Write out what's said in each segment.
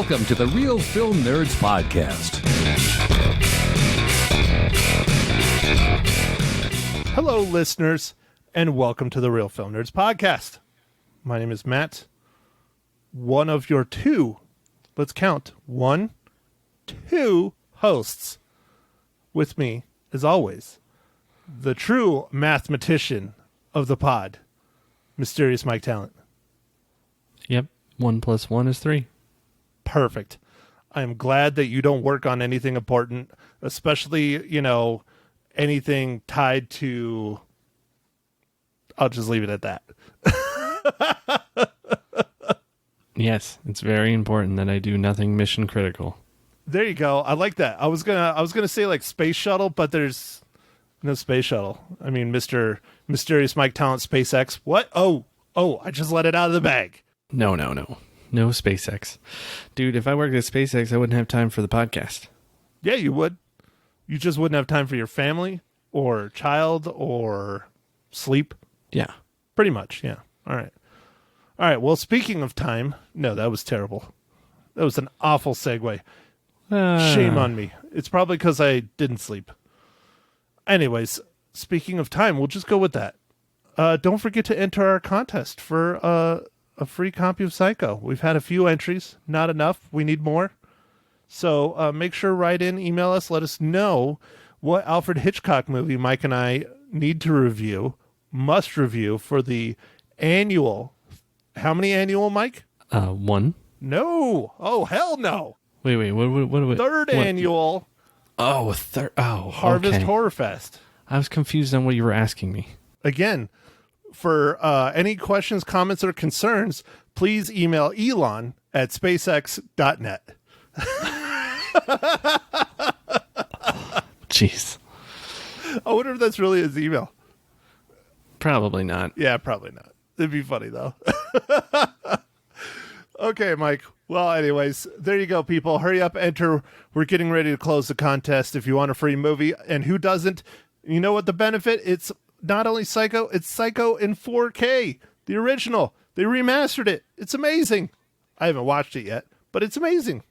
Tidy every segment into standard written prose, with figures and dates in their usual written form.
Welcome to the Real Film Nerds Podcast. Hello, listeners, and welcome to the Real Film Nerds Podcast. My name is Matt, one of your two, let's count, 1, 2 hosts. With me, as always, the true mathematician of the pod, Mysterious Mike Talent. Yep, 1 + 1 is 3. Perfect. I'm glad that you don't work on anything important, especially, anything tied to... I'll just leave it at that. Yes, it's very important that I do nothing mission critical. There you go. I like that. I was gonna say like space shuttle, but there's no space shuttle. I mean, Mr. Mysterious Mike Talent SpaceX. What? Oh, I just let it out of the bag. No. No SpaceX. Dude, if I worked at SpaceX, I wouldn't have time for the podcast. Yeah, you would. You just wouldn't have time for your family or child or sleep. Yeah. Pretty much, yeah. All right. Well, speaking of time, no, that was terrible. That was an awful segue. Shame on me. It's probably because I didn't sleep. Anyways, speaking of time, we'll just go with that. Don't forget to enter our contest for a free copy of Psycho. We've had a few entries, not enough. We need more. So make sure write in, email us, let us know what Alfred Hitchcock movie Mike and I need to review, must review for the annual. How many annual, Mike? 1. No. Oh, hell no. Wait. What? Third annual. Oh, third. Oh, Harvest okay. Horror Fest. I was confused on what you were asking me. Again, for any questions, comments, or concerns, please email Elon at spacex.net. Jeez. I wonder if that's really his email. Probably not. Yeah, probably not. It'd be funny, though. Okay, Mike. Well, anyways, there you go, people. Hurry up, enter. We're getting ready to close the contest if you want a free movie. And who doesn't? You know what the benefit? It's not only Psycho, it's Psycho in 4K. The original. They remastered it. It's amazing. I haven't watched it yet, but it's amazing.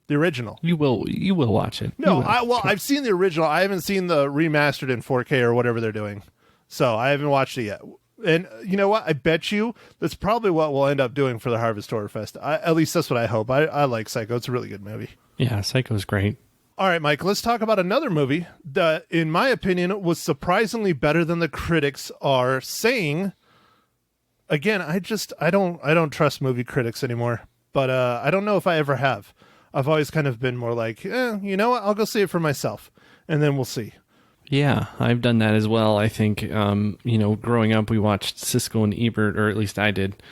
The original. You will watch it. No, I've seen the original. I haven't seen the remastered in 4K or whatever they're doing. So I haven't watched it yet. And you know what? I bet you that's probably what we'll end up doing for the Harvest Horror Fest. At least that's what I hope. I like Psycho. It's a really good movie. Yeah, Psycho's great. All right, Mike, let's talk about another movie that, in my opinion, was surprisingly better than the critics are saying. Again, I don't trust movie critics anymore, but I don't know if I ever have. I've always kind of been more like, you know what? I'll go see it for myself, and then we'll see. Yeah, I've done that as well. I think, growing up, we watched Siskel and Ebert, or at least I did,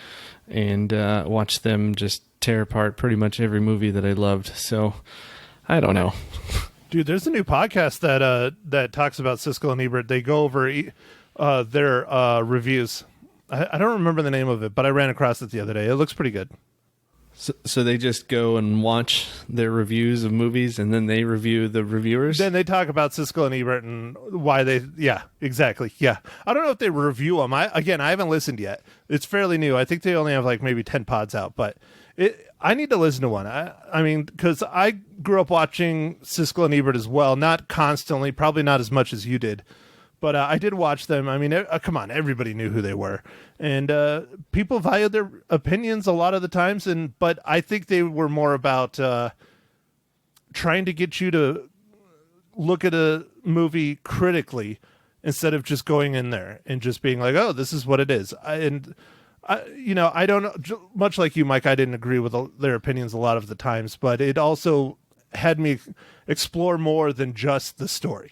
and watched them just tear apart pretty much every movie that I loved. So, I don't know. Dude, there's a new podcast that talks about Siskel and Ebert. They go over their reviews. I don't remember the name of it, but I ran across it the other day. It looks pretty good. So they just go and watch their reviews of movies, and then they review the reviewers? Then they talk about Siskel and Ebert and why they... Yeah, exactly. Yeah. I don't know if they review them. I haven't listened yet. It's fairly new. I think they only have like maybe 10 pods out, but I need to listen to one. I mean, because I grew up watching Siskel and Ebert as well. Not constantly, probably not as much as you did. But I did watch them. I mean, come on, everybody knew who they were. And people valued their opinions a lot of the times. But I think they were more about trying to get you to look at a movie critically instead of just going in there and just being like, oh, this is what it is. I don't know. Much like you, Mike, I didn't agree with their opinions a lot of the times. But it also had me explore more than just the story.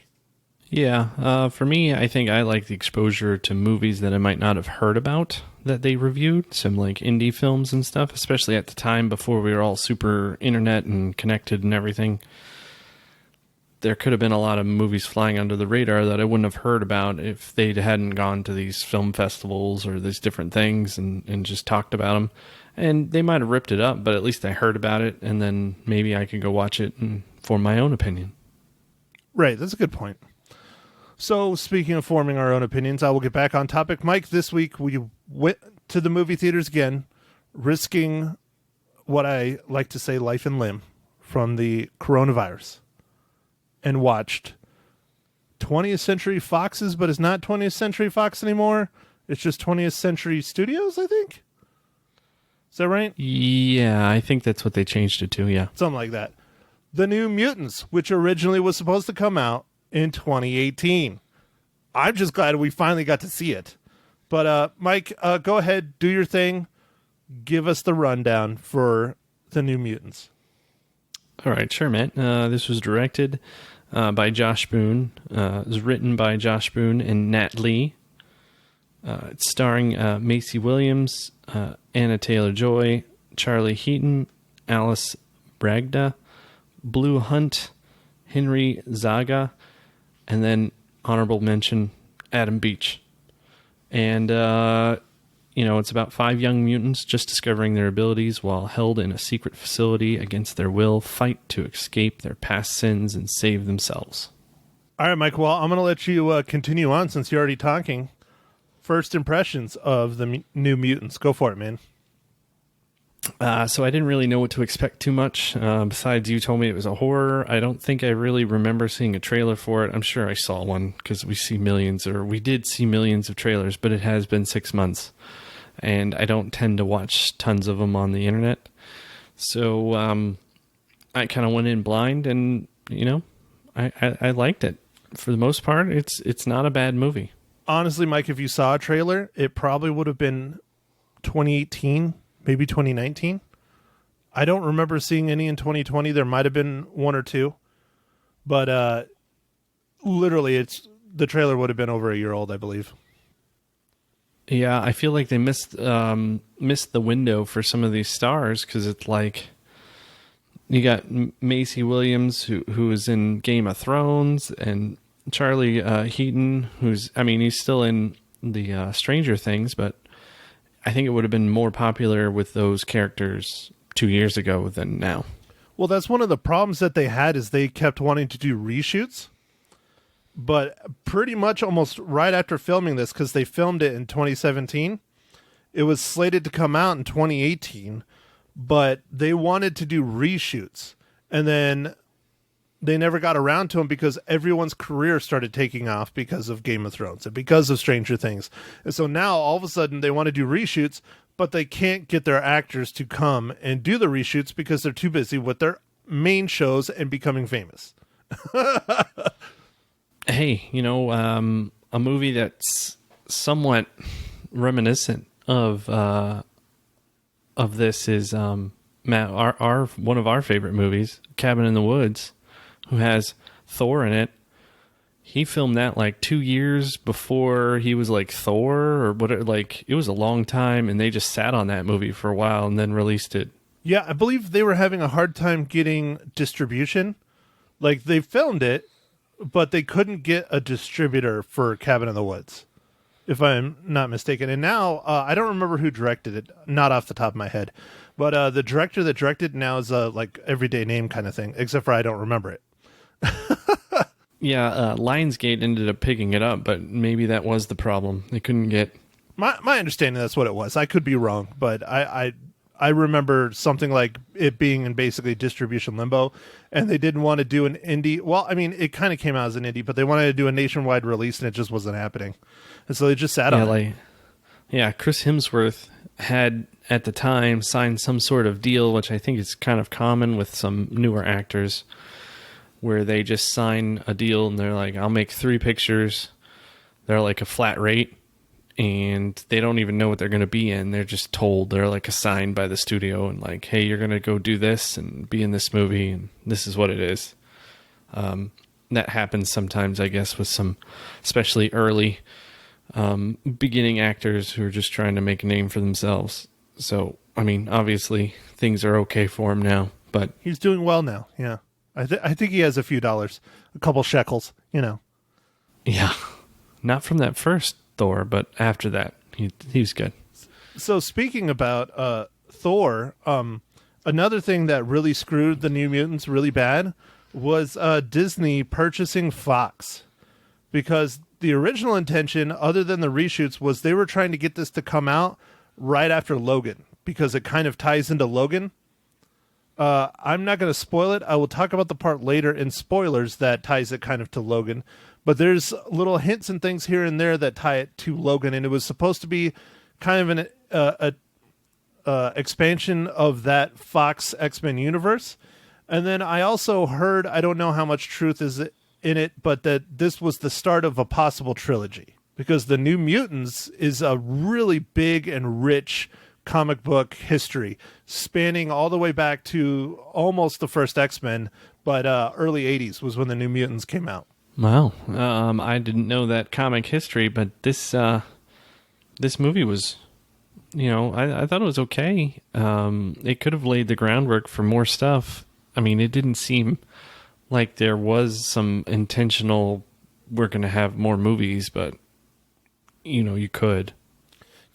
Yeah, for me, I think I like the exposure to movies that I might not have heard about that they reviewed, some like indie films and stuff, especially at the time before we were all super internet and connected and everything. There could have been a lot of movies flying under the radar that I wouldn't have heard about if they hadn't gone to these film festivals or these different things and just talked about them. And they might have ripped it up, but at least I heard about it, and then maybe I could go watch it and form my own opinion. Right, that's a good point. So, speaking of forming our own opinions, I will get back on topic. Mike, this week we went to the movie theaters again, risking what I like to say life and limb from the coronavirus and watched 20th Century Fox's, but it's not 20th Century Fox anymore. It's just 20th Century Studios, I think. Is that right? Yeah, I think that's what they changed it to, yeah. Something like that. The New Mutants, which originally was supposed to come out in 2018. I'm just glad we finally got to see it. But Mike, go ahead, do your thing. Give us the rundown for The New Mutants. All right, sure, Matt. This was directed by Josh Boone. It was written by Josh Boone and Nat Lee. It's starring Macy Williams, Anna Taylor-Joy, Charlie Heaton, Alice Bragda, Blue Hunt, Henry Zaga, and then honorable mention, Adam Beach. And, it's about 5 young mutants just discovering their abilities while held in a secret facility against their will, fight to escape their past sins and save themselves. All right, Mike, well, I'm going to let you continue on since you're already talking. First impressions of the New Mutants. Go for it, man. So I didn't really know what to expect too much. Besides, you told me it was a horror. I don't think I really remember seeing a trailer for it. I'm sure I saw one because we did see millions of trailers, but it has been 6 months. And I don't tend to watch tons of them on the internet. So I kind of went in blind and, I liked it. For the most part, it's not a bad movie. Honestly, Mike, if you saw a trailer, it probably would have been 2018, maybe 2019. I don't remember seeing any in 2020. There might have been 1 or 2. But literally, the trailer would have been over a year old, I believe. Yeah, I feel like they missed the window for some of these stars because it's like you got Macy Williams who is in Game of Thrones and Charlie Heaton he's still in the Stranger Things, but I think it would have been more popular with those characters 2 years ago than now. Well, that's one of the problems that they had is they kept wanting to do reshoots. But pretty much almost right after filming this, because they filmed it in 2017, it was slated to come out in 2018, but they wanted to do reshoots. And then they never got around to them because everyone's career started taking off because of Game of Thrones and because of Stranger Things. And so now all of a sudden they want to do reshoots, but they can't get their actors to come and do the reshoots because they're too busy with their main shows and becoming famous. Hey, a movie that's somewhat reminiscent of this is Matt, our one of our favorite movies, Cabin in the Woods, who has Thor in it. He filmed that like 2 years before he was like Thor or whatever. Like it was a long time, and they just sat on that movie for a while and then released it. Yeah, I believe they were having a hard time getting distribution. Like they filmed it, but they couldn't get a distributor for Cabin in the Woods, if I'm not mistaken. And now, I don't remember who directed it, not off the top of my head. But the director that directed now is a like everyday name kind of thing, except for I don't remember it. Yeah, Lionsgate ended up picking it up, but maybe that was the problem. They couldn't get... My understanding, that's what it was. I could be wrong, but I remember something like it being in basically distribution limbo, and they didn't want to do an indie. Well, I mean, it kind of came out as an indie, but they wanted to do a nationwide release, and it just wasn't happening. And so they just sat on it. Yeah, Chris Hemsworth had, at the time, signed some sort of deal, which I think is kind of common with some newer actors, where they just sign a deal, and they're like, I'll make 3 pictures. They're like a flat rate. And they don't even know what they're going to be in. They're just told, they're like assigned by the studio and like, hey, you're going to go do this and be in this movie, and this is what it is. That happens sometimes, I guess, with some especially early beginning actors who are just trying to make a name for themselves. So, I mean, obviously things are okay for him now, but he's doing well now. Yeah. I think he has a few dollars, a couple shekels, Yeah. Not from that first Thor, but after that, he was good. So speaking about Thor, another thing that really screwed the New Mutants really bad was Disney purchasing Fox, because the original intention, other than the reshoots, was they were trying to get this to come out right after Logan, because it kind of ties into Logan. I'm not going to spoil it. I will talk about the part later in spoilers that ties it kind of to Logan. But there's little hints and things here and there that tie it to Logan, and it was supposed to be kind of an expansion of that Fox X-Men universe. And then I also heard, I don't know how much truth is in it, but that this was the start of a possible trilogy, because the New Mutants is a really big and rich comic book history spanning all the way back to almost the first X-Men, but early 80s was when the New Mutants came out. Wow. I didn't know that comic history, but this movie was, I thought it was okay. It could have laid the groundwork for more stuff. I mean, it didn't seem like there was some intentional, we're going to have more movies, but, you could.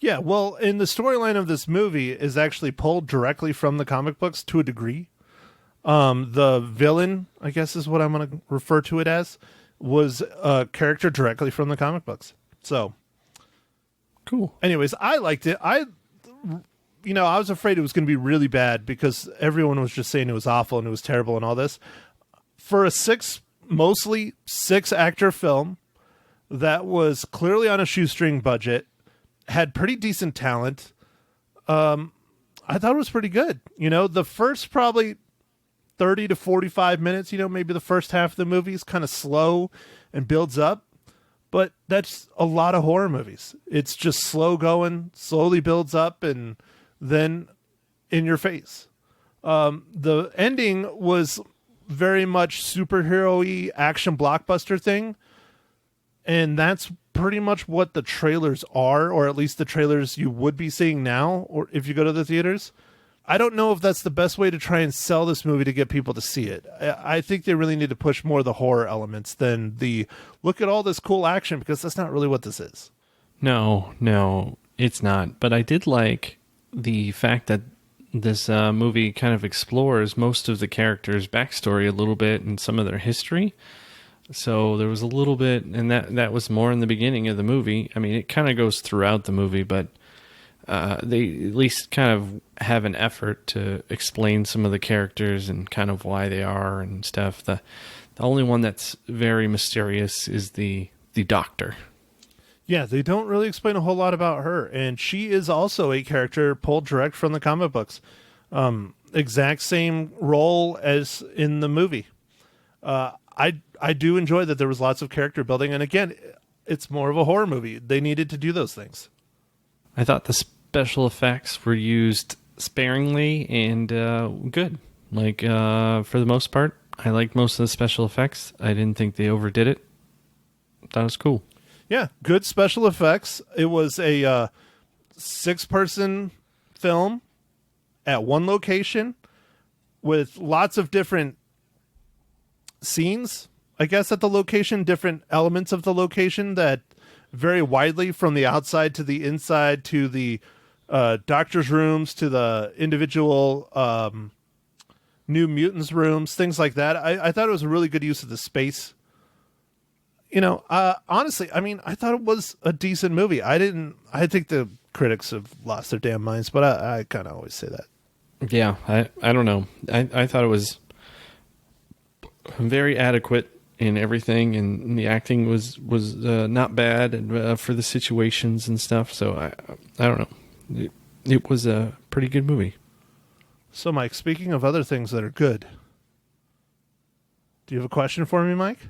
Yeah, well, and the storyline of this movie is actually pulled directly from the comic books to a degree. The villain, I guess is what I'm going to refer to it as, was a character directly from the comic books. So, cool. Anyways, I liked it. I was afraid it was going to be really bad because everyone was just saying it was awful and it was terrible and all this. For a mostly six actor film that was clearly on a shoestring budget, had pretty decent talent. I thought it was pretty good. The first probably 30 to 45 minutes, maybe the first half of the movie is kind of slow and builds up, but that's a lot of horror movies. It's just slow going, slowly builds up, and then in your face. The ending was very much superhero-y action blockbuster thing, and that's pretty much what the trailers are, or at least the trailers you would be seeing now, or if you go to the theaters. I don't know if that's the best way to try and sell this movie to get people to see it. I think they really need to push more of the horror elements than the look at all this cool action, because that's not really what this is. No, it's not. But I did like the fact that this movie kind of explores most of the characters' backstory a little bit and some of their history. So there was a little bit, and that was more in the beginning of the movie. I mean, it kind of goes throughout the movie, but they at least kind of have an effort to explain some of the characters and kind of why they are and stuff. The only one that's very mysterious is the doctor. Yeah, they don't really explain a whole lot about her, and she is also a character pulled direct from the comic books. Exact same role as in the movie. I do enjoy that there was lots of character building, and again, it's more of a horror movie. They needed to do those things. I thought the special effects were used sparingly and good. Like, for the most part, I liked most of the special effects. I didn't think they overdid it. That was cool. Yeah, good special effects. It was a 6-person film at one location with lots of different scenes, I guess, at the location, different elements of the location that vary widely from the outside to the inside to the doctor's rooms to the individual New Mutants rooms, things like that. I thought it was a really good use of the space. Honestly, I mean, I thought it was a decent movie. I think the critics have lost their damn minds, but I kind of always say that. Yeah, I don't know. I thought it was very adequate in everything, and the acting was not bad and for the situations and stuff. So I don't know. It was a pretty good movie. So, Mike, speaking of other things that are good, do you have a question for me, Mike?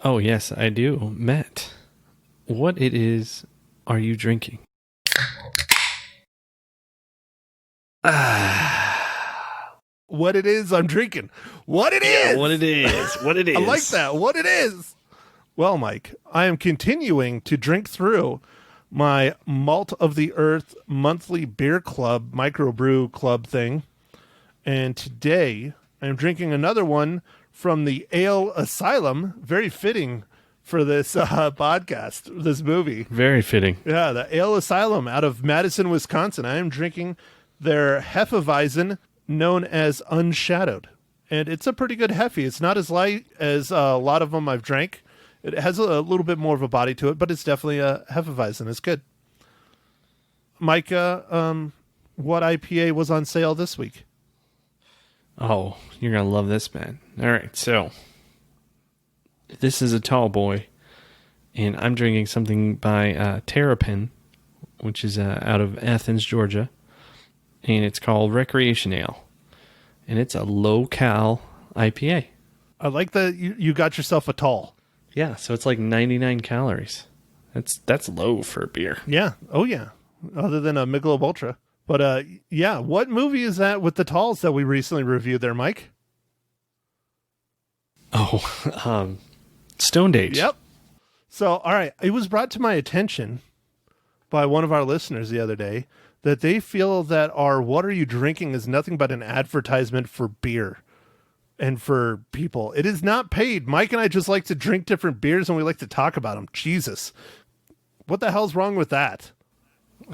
Oh, yes, I do. Matt, what it is are you drinking? What it is I'm drinking. What it is. What it is. What it is. I like that. What it is. Well, Mike, I am continuing to drink through my Malt of the Earth monthly beer club, microbrew club thing. And today I'm drinking another one from the Ale Asylum. Very fitting for this podcast, this movie. Very fitting. Yeah, the Ale Asylum out of Madison, Wisconsin. I am drinking their Hefeweizen, known as Unshadowed. And it's a pretty good Heffy. It's not as light as a lot of them I've drank. It has a little bit more of a body to it, but it's definitely a Hefeweizen. It's good. Micah, what IPA was on sale this week? Oh, you're going to love this, man. All right, so this is a tall boy, and I'm drinking something by Terrapin, which is out of Athens, Georgia, and it's called Recreation Ale, and it's a low-cal IPA. I like that you got yourself a tall. Yeah, so it's like 99 calories. That's low for a beer. Yeah. Oh, yeah. Other than a Michelob Ultra. But, yeah, what movie is that with the talls that we recently reviewed there, Mike? Oh, Stoned Age. Yep. So, all right, it was brought to my attention by one of our listeners the other day that they feel that our What Are You Drinking is nothing but an advertisement for beer and for people. It is not paid. Mike and I just like to drink different beers and we like to talk about them. Jesus. What the hell's wrong with that?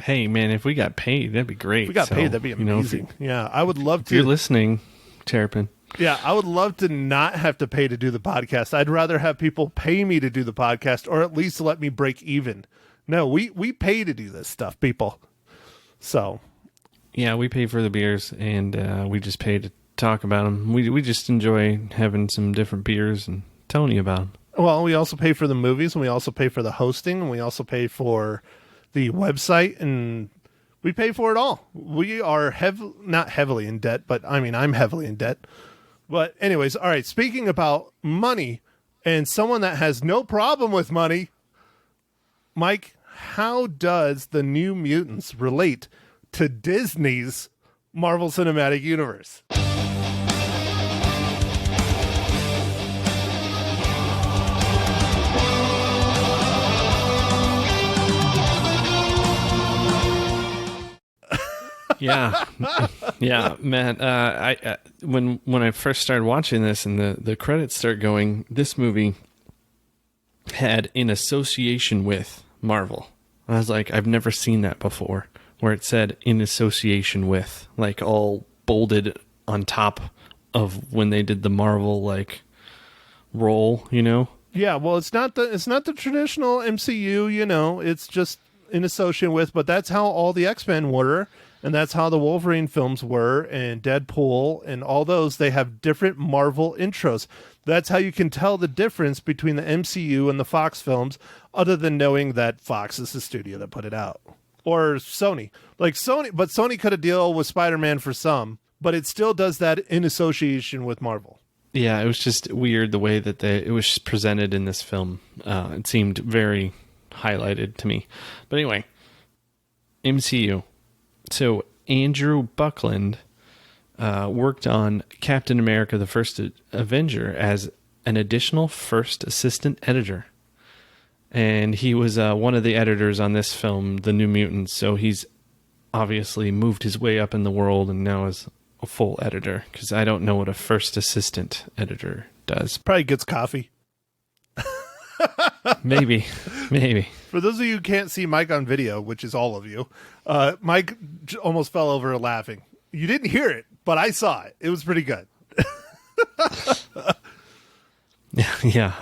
Hey, man, if we got paid, that'd be great. If we got paid, that'd be amazing. Yeah, I would love to. If you're listening, Terrapin. Yeah, I would love to not have to pay to do the podcast. I'd rather have people pay me to do the podcast or at least let me break even. No, we pay to do this stuff, people. So. Yeah, we pay for the beers and we just pay to talk about them. We just enjoy having some different beers and telling you about them. Well, we also pay for the movies, and we also pay for the hosting, and we also pay for the website, and we pay for it all. We are not heavily in debt, but I mean, I'm heavily in debt. But anyways, all right, speaking about money and someone that has no problem with money, Mike, how does the New Mutants relate to Disney's Marvel Cinematic Universe? Yeah, Matt. I when I first started watching this and the credits start going, this movie had in association with Marvel. I was like, I've never seen that before, where it said in association with, like all bolded on top of when they did the Marvel like roll, you know? Yeah, well, it's not the traditional MCU, you know. It's just in association with, but that's how all the X-Men were. And that's how the Wolverine films were, and Deadpool, and all those. They have different Marvel intros. That's how you can tell the difference between the MCU and the Fox films, other than knowing that Fox is the studio that put it out. Or Sony. But Sony could have dealt with Spider-Man for some, but it still does that in association with Marvel. Yeah, it was just weird the way that it was presented in this film. It seemed very highlighted to me. But anyway, MCU. So Andrew Buckland worked on Captain America: The First Avenger as an additional first assistant editor. And he was one of the editors on this film, The New Mutants. So he's obviously moved his way up in the world and now is a full editor. Because I don't know what a first assistant editor does. Probably gets coffee. Maybe. For those of you who can't see Mike on video, which is all of you, Mike almost fell over laughing. You didn't hear it, but I saw it. It was pretty good. Yeah.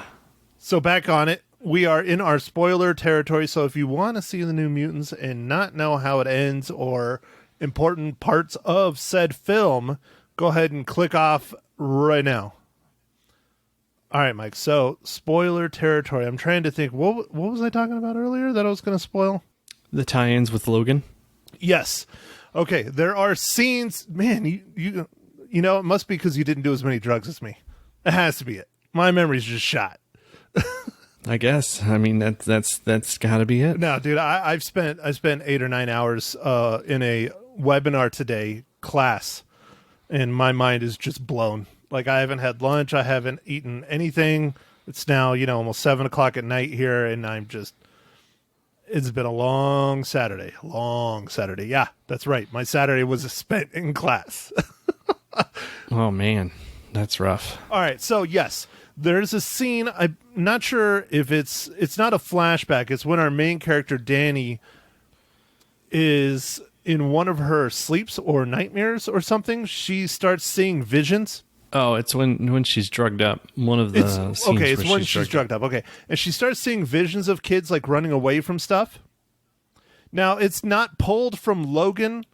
So back on it. We are in our spoiler territory, so if you want to see the New Mutants and not know how it ends or important parts of said film, go ahead and click off right now. All right, Mike. So, spoiler territory. I'm trying to think. What was I talking about earlier that I was going to spoil? The tie-ins with Logan? Yes. Okay, there are scenes. Man, you know, it must be because you didn't do as many drugs as me. It has to be it. My memory's just shot. I guess. I mean, that's got to be it. No, dude, I spent 8 or 9 hours in a webinar today class, and my mind is just blown. Like, I haven't had lunch. I haven't eaten anything. It's now, almost 7 o'clock at night here, and it's been a long Saturday. Yeah, that's right. My Saturday was spent in class. Oh, man. That's rough. All right. So, yes, there's a scene. I'm not sure if it's not a flashback. It's when our main character, Danny, is in one of her sleeps or nightmares or something. She starts seeing visions. Oh, it's when she's drugged up. One of the scenes okay, it's where when she's drugged up. Okay, and she starts seeing visions of kids like running away from stuff. Now, it's not pulled from Logan,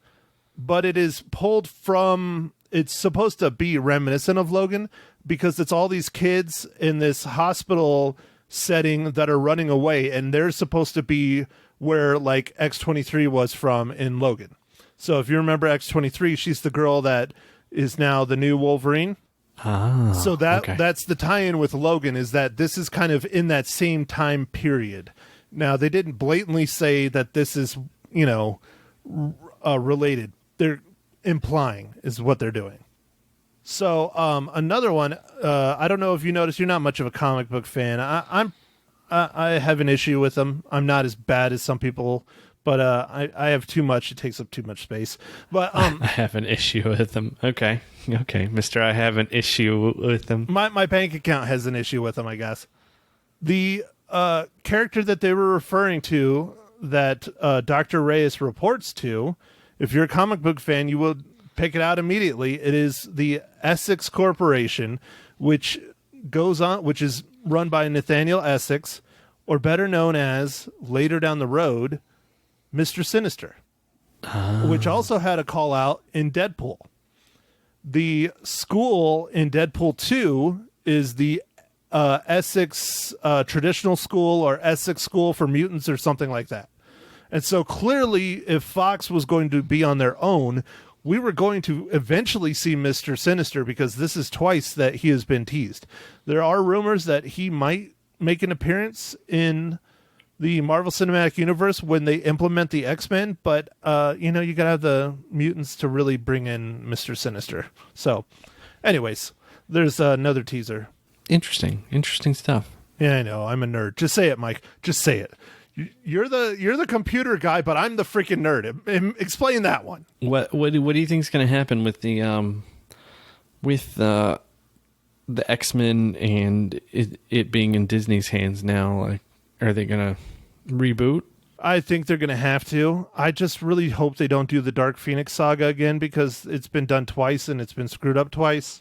but it is pulled from. it's supposed to be reminiscent of Logan because it's all these kids in this hospital setting that are running away, and they're supposed to be where like X-23 was from in Logan. So if you remember X-23, she's the girl that is now the new Wolverine. So that's the tie-in with Logan, is that this is kind of in that same time period. Now, they didn't blatantly say that this is, related. They're implying is what they're doing. So another one, I don't know if you noticed, you're not much of a comic book fan. I have an issue with them. I'm not as bad as some people, but I have too much. It takes up too much space. But I have an issue with them. Okay, Mister, I have an issue with them. My bank account has an issue with them, I guess. The character that they were referring to, that Dr. Reyes reports to, if you're a comic book fan, you will pick it out immediately. It is the Essex Corporation, which is run by Nathaniel Essex, or better known as, later down the road, Mr. Sinister, which also had a call out in Deadpool. The school in Deadpool 2 is the Essex Traditional School, or Essex School for Mutants, or something like that. And so clearly, if Fox was going to be on their own, we were going to eventually see Mr. Sinister, because this is twice that he has been teased. There are rumors that he might make an appearance in the Marvel Cinematic Universe when they implement the X-Men, but you gotta have the mutants to really bring in Mr. Sinister. So anyways, there's another teaser. Interesting stuff. Yeah, I know, I'm a nerd. Just say it, Mike. Just say it. You're the computer guy, but I'm the freaking nerd. Explain that one. What do you think is going to happen with the X-Men and it being in Disney's hands now? Like, are they going to reboot? I think they're going to have to. I just really hope they don't do the Dark Phoenix saga again, because it's been done twice and it's been screwed up twice.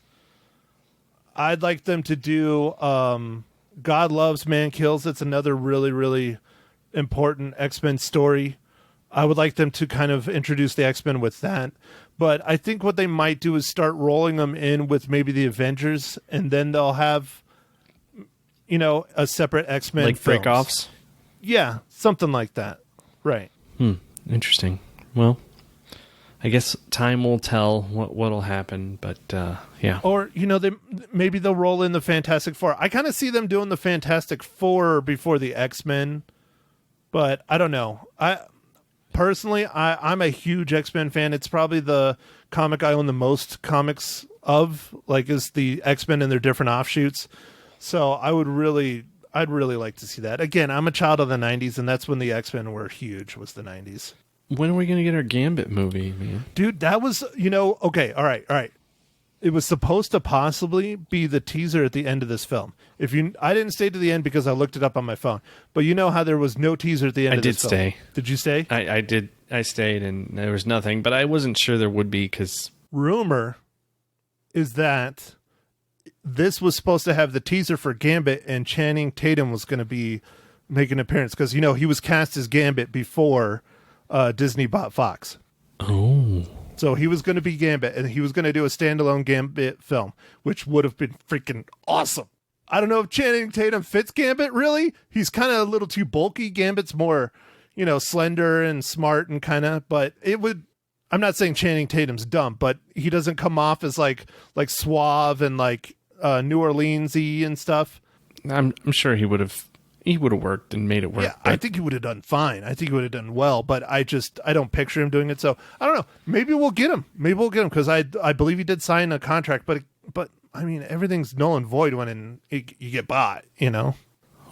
I'd like them to do God Loves, Man Kills. It's another really, really important X-Men story. I would like them to kind of introduce the X-Men with that. But I think what they might do is start rolling them in with maybe the Avengers, and then they'll have, a separate X-Men like films. break-offs? Yeah, something like that. Right. Interesting. Well, I guess time will tell what'll happen, but yeah. Or, maybe they'll roll in the Fantastic Four. I kind of see them doing the Fantastic Four before the X-Men, but I don't know. Personally, I'm a huge X-Men fan. It's probably the comic I own the most comics of, is the X-Men and their different offshoots. So I'd really like to see that. Again, I'm a child of the 90s, and that's when the X-Men were huge, was the 90s. When are we going to get our Gambit movie, man? Dude, that was, okay, all right. It was supposed to possibly be the teaser at the end of this film. I didn't stay to the end because I looked it up on my phone. But you know how there was no teaser at the end of this film. I did stay. Did you stay? I did. I stayed, and there was nothing. But I wasn't sure there would be, because... Rumor is that this was supposed to have the teaser for Gambit, and Channing Tatum was going to make an appearance. Because, he was cast as Gambit before Disney bought Fox. Oh. So he was going to be Gambit, and he was going to do a standalone Gambit film, which would have been freaking awesome. I don't know if Channing Tatum fits Gambit, really. He's kind of a little too bulky. Gambit's more, slender and smart and kind of, but it would, I'm not saying Channing Tatum's dumb, but he doesn't come off as like suave and New Orleans-y and stuff. I'm sure he would have worked and made it work. Yeah, I think he would have done fine. I think he would have done well, but I don't picture him doing it. So I don't know. Maybe we'll get him. Because I believe he did sign a contract, but I mean, everything's null and void when you get bought,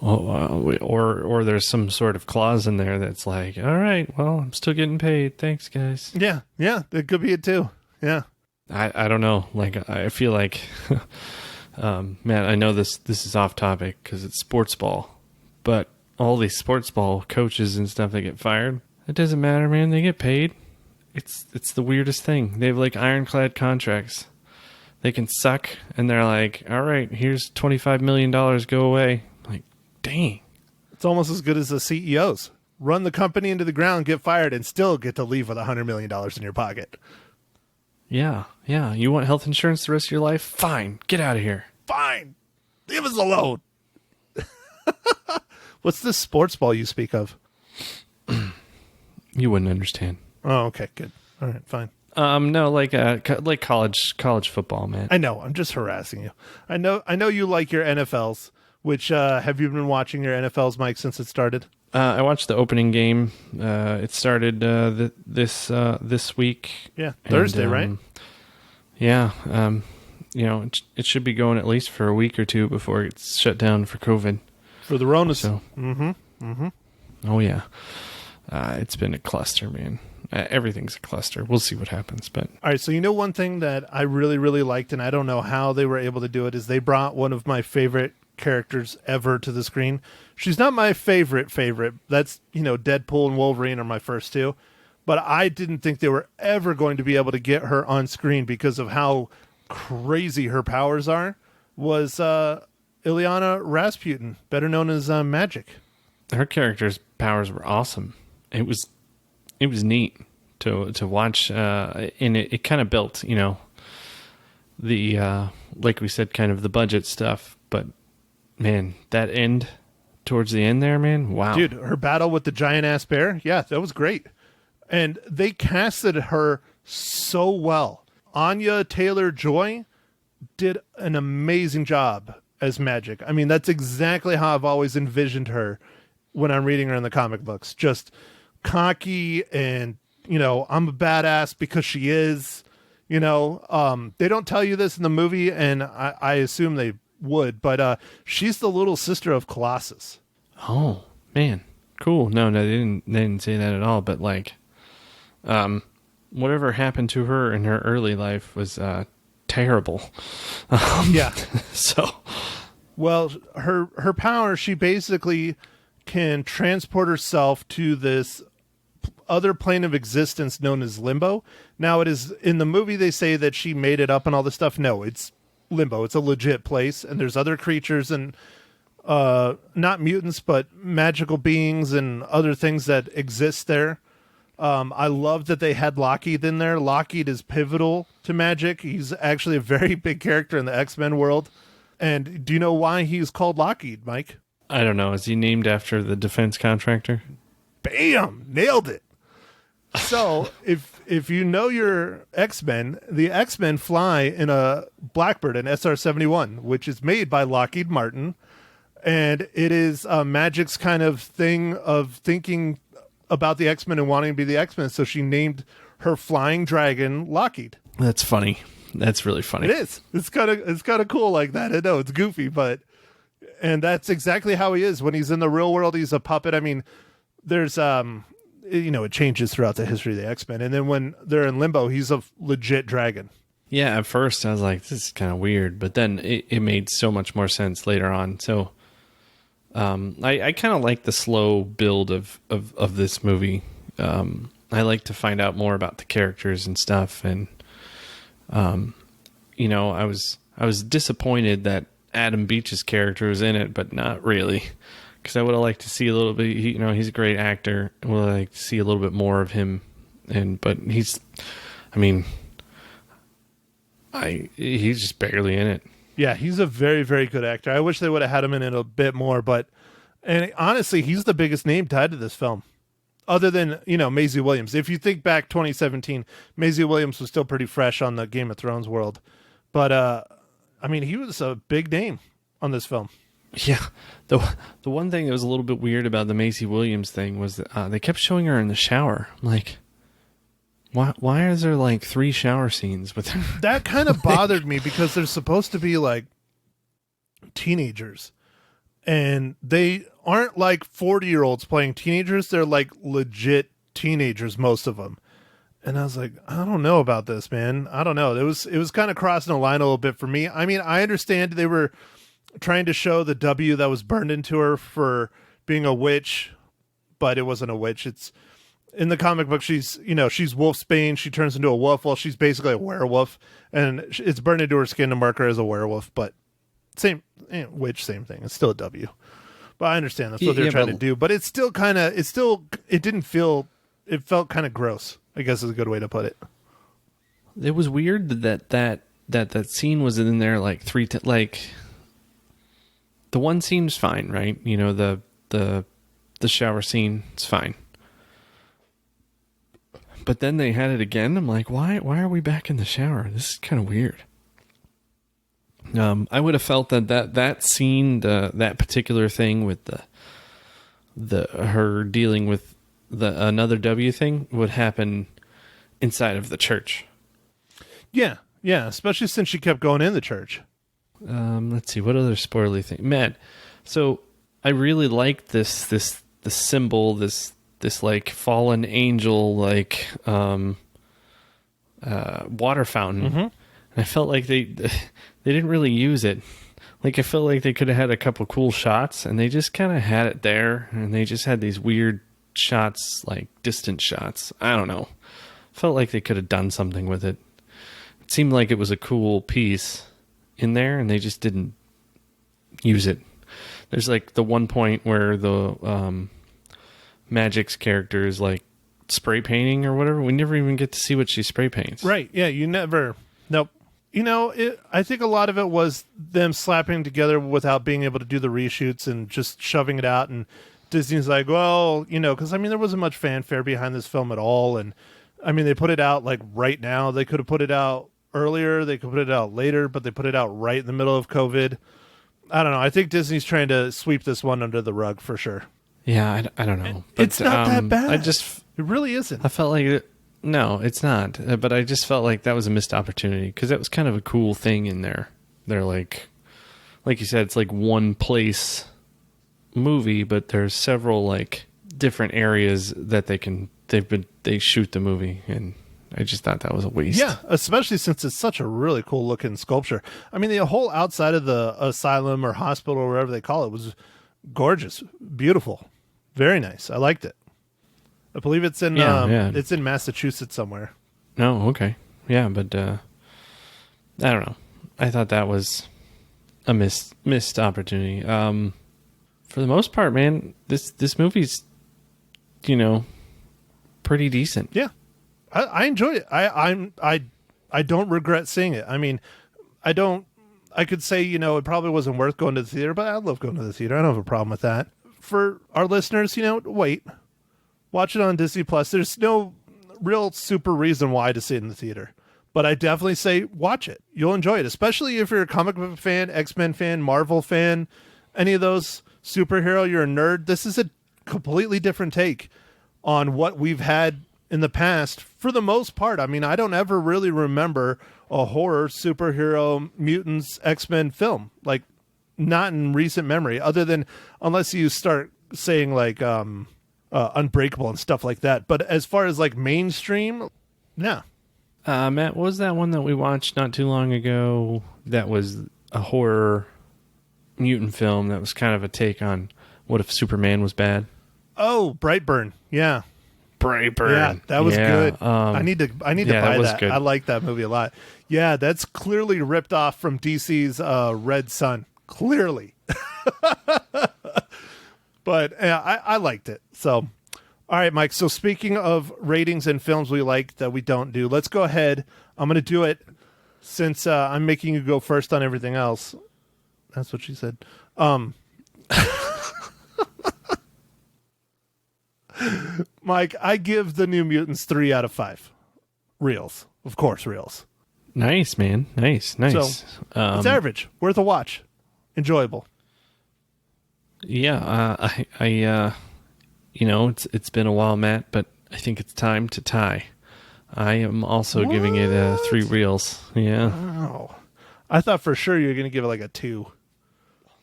Or there's some sort of clause in there that's like, all right, well, I'm still getting paid. Thanks, guys. Yeah, that could be it too. Yeah. I don't know. I feel like, man, I know this is off topic because it's sports ball. But all these sports ball coaches and stuff that get fired, it doesn't matter, man. They get paid. It's the weirdest thing. They have ironclad contracts. They can suck, and they're like, all right, here's $25 million, go away. Dang. It's almost as good as the CEOs. Run the company into the ground, get fired, and still get to leave with $100 million in your pocket. Yeah. You want health insurance the rest of your life? Fine. Get out of here. Fine. Leave us alone. What's this sports ball you speak of? You wouldn't understand. Oh, okay, good. All right, fine. No, like college football, man. I know. I'm just harassing you. I know you like your NFLs. Which have you been watching your NFLs, Mike, since it started? I watched the opening game. It started this week. Yeah, Thursday, right? Yeah. It should be going at least for a week or two before it's shut down for COVID. For the Rona. So, oh yeah. It's been a cluster, man. Everything's a cluster. We'll see what happens. But all right, so one thing that I really, really liked, and I don't know how they were able to do it, is they brought one of my favorite characters ever to the screen. She's not my favorite. That's, Deadpool and Wolverine are my first two. But I didn't think they were ever going to be able to get her on screen because of how crazy her powers are. Was Ilyana Rasputin, better known as Magic. Her character's powers were awesome. It was neat to watch, and it kind of built, the like we said, kind of the budget stuff. But man, that end towards the end there, man, wow, dude, her battle with the giant ass bear, yeah, that was great, and they casted her so well. Anya Taylor-Joy did an amazing job as Magic. I mean, that's exactly how I've always envisioned her when I'm reading her in the comic books. Just cocky and, I'm a badass because she is, they don't tell you this in the movie, and I assume they would, but she's the little sister of Colossus. Oh, man. Cool. No, they didn't say that at all, but whatever happened to her in her early life was terrible. Yeah. So, well, her power, she basically can transport herself to this other plane of existence known as Limbo. Now, it is in the movie they say that she made it up and all this stuff. No, it's Limbo. It's a legit place, and there's other creatures and not mutants, but magical beings and other things that exist there. I love that they had Lockheed in there. Lockheed is pivotal to Magic. He's actually a very big character in the X-Men world. And do you know why he's called Lockheed, Mike? I don't know. Is he named after the defense contractor? Bam! Nailed it. So if you know your X-Men, the X-Men fly in a Blackbird, an SR-71, which is made by Lockheed Martin. And it is Magic's kind of thing of thinking about the X-Men and wanting to be the X-Men. So she named her flying dragon Lockheed. That's funny. That's really funny. It is. It's kind of cool like that. I know it's goofy, and that's exactly how he is. When he's in the real world, he's a puppet. I mean, there's it changes throughout the history of the X-Men. And then when they're in Limbo, he's a legit dragon. Yeah, at first I was like, this is kind of weird, but then it made so much more sense later on. So I kind of like the slow build of this movie. I like to find out more about the characters and stuff. And, I was disappointed that Adam Beach's character was in it, but not really. Because I would have liked to see a little bit. He's a great actor. I would like to see a little bit more of him. But he's just barely in it. Yeah, he's a very, very good actor. I wish they would have had him in it a bit more. And honestly, he's the biggest name tied to this film, other than Maisie Williams. If you think back 2017, Maisie Williams was still pretty fresh on the Game of Thrones world. But he was a big name on this film. Yeah, the one thing that was a little bit weird about the Maisie Williams thing was that they kept showing her in the shower. I'm like, why is there like 3 shower scenes with her? That kind of bothered me because they're supposed to be like teenagers, and they aren't like 40-year-olds playing teenagers. They're like legit teenagers, most of them. And I was like, I don't know about this, man. I don't know. It was kind of crossing the line a little bit for me. I mean, I understand they were trying to show the W that was burned into her for being a witch, but it wasn't a witch. It's in the comic book. She's Wolfsbane. She turns into a wolf. Well, she's basically a werewolf, and it's burned into her skin to mark her as a werewolf. But same witch, same thing. It's still a W. But I understand that's what they're trying to do. But it's still it didn't feel. It felt kind of gross, I guess is a good way to put it. It was weird that scene was in there like like the one scene's fine, right? You know, the shower scene is fine. But then they had it again. I'm like, why are we back in the shower? This is kind of weird. I would have felt that scene, that particular thing with her dealing with another W thing would happen inside of the church. Yeah, especially since she kept going in the church. Let's see, what other spoilery thing? Matt, so I really like the symbol, this like fallen angel, like water fountain. Mm-hmm. And I felt like they didn't really use it. Like, I felt like they could have had a couple cool shots, and they just kind of had it there, and they just had these weird shots, like distant shots. I don't know. Felt like they could have done something with it. It seemed like it was a cool piece in there, and they just didn't use it. There's like the one point where the Magic's character is like spray painting or whatever. We never even get to see what she spray paints. Right. Yeah, you never. Nope. You know, I think a lot of it was them slapping together without being able to do the reshoots and just shoving it out. And Disney's like, well, you know, because, I mean, there wasn't much fanfare behind this film at all. And, I mean, they put it out, like, right now. They could have put it out earlier. They could put it out later, but they put it out right in the middle of COVID. I don't know. I think Disney's trying to sweep this one under the rug for sure. Yeah, I don't know. But, it's not that bad. It really isn't. I felt like no, it's not. But I just felt like that was a missed opportunity because that was kind of a cool thing in there. They're like you said, it's like one place movie, but there's several like different areas that they shoot the movie, and I just thought that was a waste. Yeah, especially since it's such a really cool looking sculpture. I mean, the whole outside of the asylum or hospital or whatever they call it was gorgeous, beautiful, very nice. I liked it. I believe it's in it's in Massachusetts somewhere. Oh, okay. Yeah, but I don't know. I thought that was a missed opportunity. For the most part, man, this movie's, you know, pretty decent. Yeah. I enjoyed it. I don't regret seeing it. I mean, I could say, you know, it probably wasn't worth going to the theater, but I love going to the theater. I don't have a problem with that. For our listeners, you know, wait. Watch it on Disney Plus. There's no real super reason why to see it in the theater. But I definitely say watch it. You'll enjoy it, especially if you're a comic book fan, X-Men fan, Marvel fan, any of those superhero, you're a nerd. This is a completely different take on what we've had in the past for the most part. I mean, I don't ever really remember a horror, superhero, mutants, X-Men film. Like, not in recent memory, other than unless you start saying like Unbreakable and stuff like that. But as far as like mainstream, no. Matt, what was that one that we watched not too long ago that was a horror mutant film that was kind of a take on what if Superman was bad? Oh, Brightburn. Yeah. Brightburn. Yeah, that was good. I need to buy that. Good. I like that movie a lot. Yeah, that's clearly ripped off from DC's Red Sun. Clearly. But I liked it. So, all right, Mike. So speaking of ratings and films we like that we don't do, let's go ahead. I'm going to do it since I'm making you go first on everything else. That's what she said. Mike, I give the New Mutants 3 out of 5. Reels. Of course, reels. Nice, man. Nice. So, it's average. Worth a watch. Enjoyable. Yeah, I you know, it's been a while, Matt, but I think it's time to tie. I am also giving it 3 reels. Yeah. Wow. I thought for sure you were going to give it like a 2.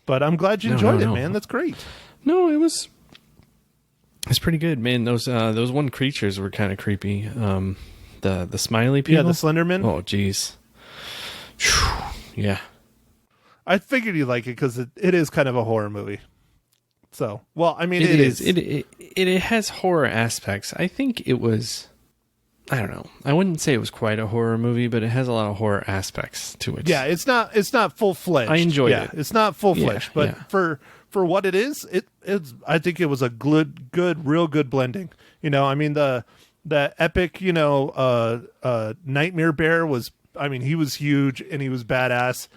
But I'm glad you enjoyed it, man. That's great. No, it's pretty good, man. Those one creatures were kind of creepy. The smiley people. Yeah, the Slenderman. Oh, jeez. Yeah. I figured you'd like it because it is kind of a horror movie. So, well, I mean, it is. It has horror aspects. I think it was. I don't know. I wouldn't say it was quite a horror movie, but it has a lot of horror aspects to it. Yeah, it's not full fledged. I enjoyed it. It's not full fledged, but for what it is, it's. I think it was a real good blending. You know, I mean the that epic, Nightmare Bear was, I mean, he was huge and he was badass.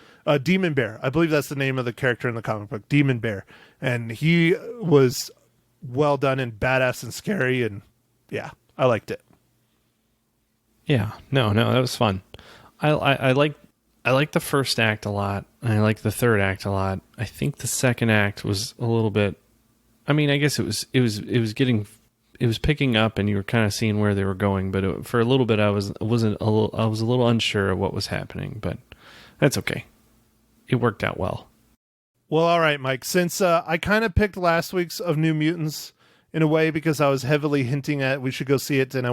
Demon Bear, I believe that's the name of the character in the comic book, Demon Bear. And he was well done and badass and scary, and yeah, I liked it. Yeah, no, that was fun. I like the first act a lot. I like the third act a lot. I think the second act was a little bit. I mean, I guess it was picking up, and you were kind of seeing where they were going. But for a little bit, I was a little unsure of what was happening. But that's okay. It worked out well. Well, all right, Mike. Since I kind of picked last week's of New Mutants in a way because I was heavily hinting at we should go see it, and I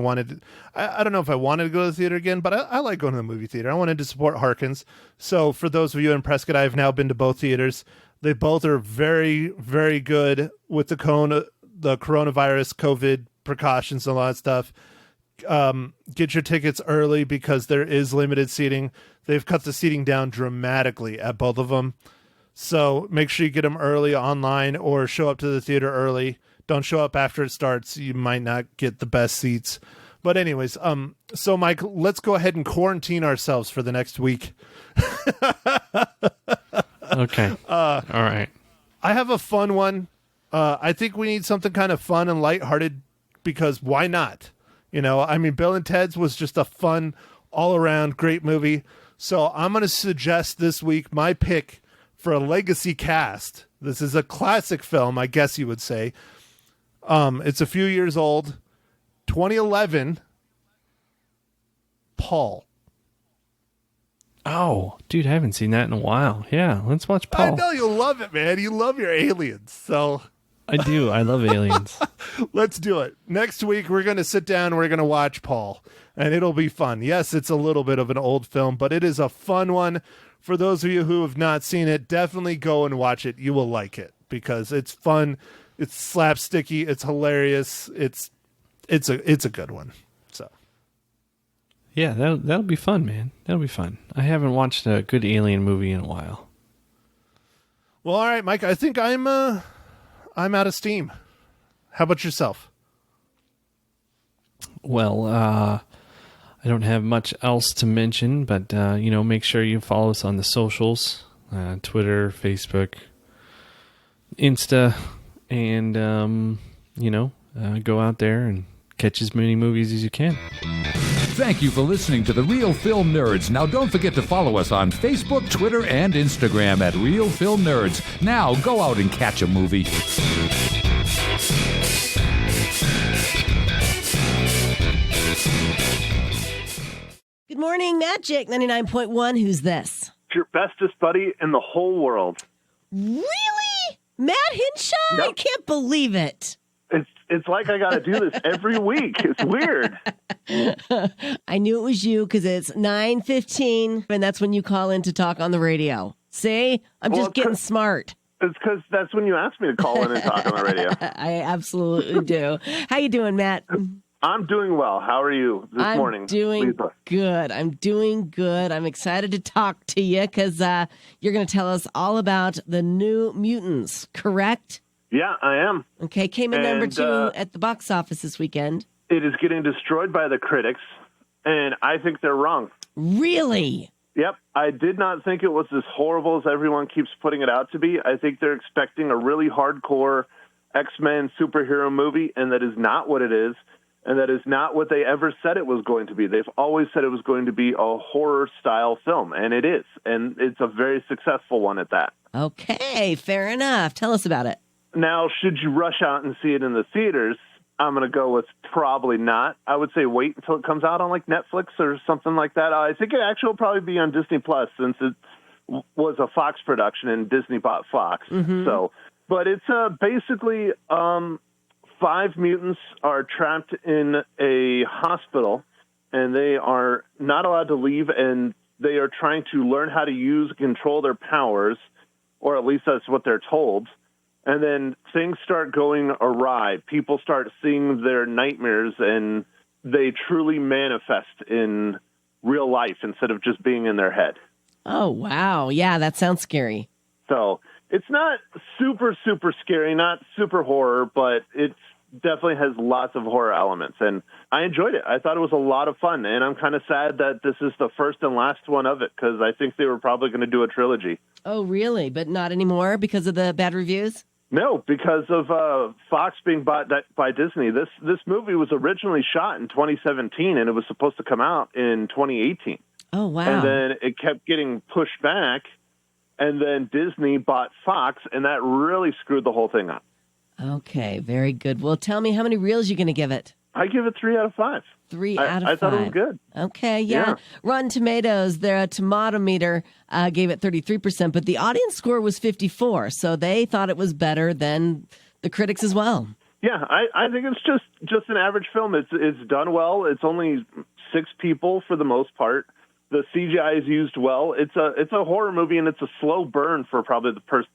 don't know if I wanted to go to the theater again, but I like going to the movie theater. I wanted to support Harkins. So for those of you in Prescott, I've now been to both theaters. They both are very, very good with the coronavirus, COVID precautions, and all that stuff. Get your tickets early because there is limited seating. They've cut the seating down dramatically at both of them. So make sure you get them early online or show up to the theater early. Don't show up after it starts. You might not get the best seats. But anyways, so Mike, let's go ahead and quarantine ourselves for the next week. Okay. All right. I have a fun one. I think we need something kind of fun and lighthearted because why not? I mean, Bill and Ted's was just a fun, all-around great movie. So I'm going to suggest this week my pick for a legacy cast. This is a classic film, I guess you would say. It's a few years old. 2011. Paul. Oh, dude, I haven't seen that in a while. Yeah, let's watch Paul. I know you'll love it, man. You love your aliens. So I do. I love aliens. Let's do it. Next week, we're going to sit down. We're going to watch Paul, and it'll be fun. Yes, it's a little bit of an old film, but it is a fun one. For those of you who have not seen it, definitely go and watch it. You will like it because it's fun. It's slapsticky. It's hilarious. It's a good one. So, yeah, that'll be fun, man. That'll be fun. I haven't watched a good alien movie in a while. Well, all right, Mike. I think I'm out of steam. How about yourself? Well, I don't have much else to mention, but make sure you follow us on the socials: Twitter, Facebook, Insta. And, go out there and catch as many movies as you can. Thank you for listening to The Real Film Nerds. Now, don't forget to follow us on Facebook, Twitter, and Instagram at Real Film Nerds. Now, go out and catch a movie. Good morning, Magic 99.1. Who's this? It's your bestest buddy in the whole world. Really? Matt Hinshaw? Yep. I can't believe it. It's like I got to do this every week. It's weird. I knew it was you because it's 9:15, and that's when you call in to talk on the radio. See? I'm just getting smart. It's because that's when you asked me to call in and talk on the radio. I absolutely do. How you doing, Matt? I'm doing well. How are you this morning? I'm doing good. I'm doing good. I'm excited to talk to you because you're going to tell us all about the New Mutants, correct? Yeah, I am. Okay, came in number 2 at the box office this weekend. It is getting destroyed by the critics, and I think they're wrong. Really? Yep. I did not think it was as horrible as everyone keeps putting it out to be. I think they're expecting a really hardcore X-Men superhero movie, and that is not what it is. And that is not what they ever said it was going to be. They've always said it was going to be a horror-style film, and it is. And it's a very successful one at that. Okay, fair enough. Tell us about it. Now, should you rush out and see it in the theaters, I'm going to go with probably not. I would say wait until it comes out on, like, Netflix or something like that. I think it actually will probably be on Disney Plus since it was a Fox production and Disney bought Fox. Mm-hmm. But it's basically... 5 mutants are trapped in a hospital, and they are not allowed to leave, and they are trying to learn how to use and control their powers, or at least that's what they're told. And then things start going awry. People start seeing their nightmares, and they truly manifest in real life instead of just being in their head. Oh, wow. Yeah, that sounds scary. So it's not super, super scary, not super horror, but it's definitely has lots of horror elements, and I enjoyed it. I thought it was a lot of fun, and I'm kind of sad that this is the first and last one of it, because I think they were probably going to do a trilogy. Oh, really? But not anymore because of the bad reviews? No, because of Fox being bought by Disney. This movie was originally shot in 2017, and it was supposed to come out in 2018. Oh, wow. And then it kept getting pushed back, and then Disney bought Fox, and that really screwed the whole thing up. Okay, very good. Well, tell me how many reels you're going to give it. I give it 3 out of 5. 3 out of 5. I thought it was good. Okay, yeah. Rotten Tomatoes, their tomato meter gave it 33%, but the audience score was 54, so they thought it was better than the critics as well. Yeah, I think it's just an average film. It's done well. It's only 6 people for the most part. The CGI is used well. It's a horror movie, and it's a slow burn for probably the first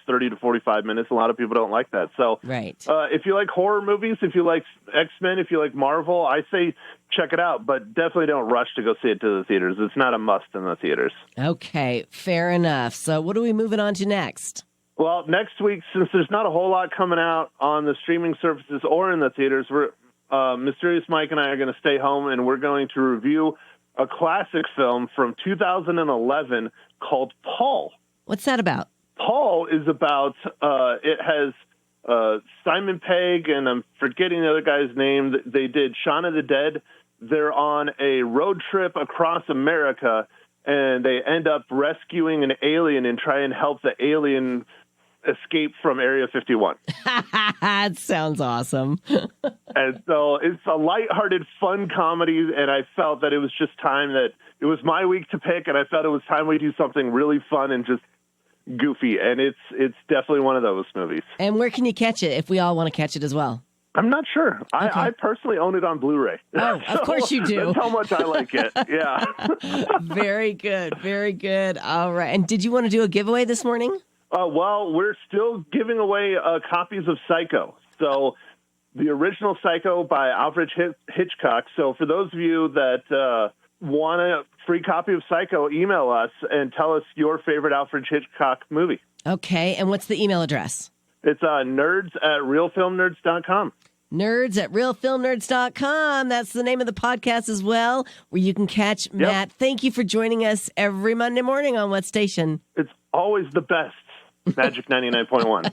30 to 45 minutes. A lot of people don't like that. So right. If you like horror movies, if you like X-Men, if you like Marvel, I say check it out, but definitely don't rush to go see it to the theaters. It's not a must in the theaters. Okay, fair enough. So what are we moving on to next? Well, next week, since there's not a whole lot coming out on the streaming services or in the theaters, Mysterious Mike and I are going to stay home, and we're going to review a classic film from 2011 called Paul. What's that about? Paul is about, it has Simon Pegg, and I'm forgetting the other guy's name. They did Shaun of the Dead. They're on a road trip across America, and they end up rescuing an alien and try and help the alien escape from Area 51. That sounds awesome. And so it's a lighthearted, fun comedy, and I felt that it was just time that it was my week to pick, and I felt it was time we do something really fun and just goofy, and it's definitely one of those movies. And where can you catch it if we all want to catch it as well? I'm not sure. Okay. I personally own it on Blu-ray. Oh, of course you do. That's how much I like it. Yeah. Very good. Very good. All right. And did you want to do a giveaway this morning? Well, we're still giving away copies of Psycho. So the original Psycho by Alfred Hitchcock. So for those of you that want a free copy of Psycho, email us and tell us your favorite Alfred Hitchcock movie. Okay. And what's the email address? It's nerds@realfilmnerds.com. Nerds@realfilmnerds.com. That's the name of the podcast as well, where you can catch Matt. Thank you for joining us every Monday morning on what station? It's always the best. Magic 99.1.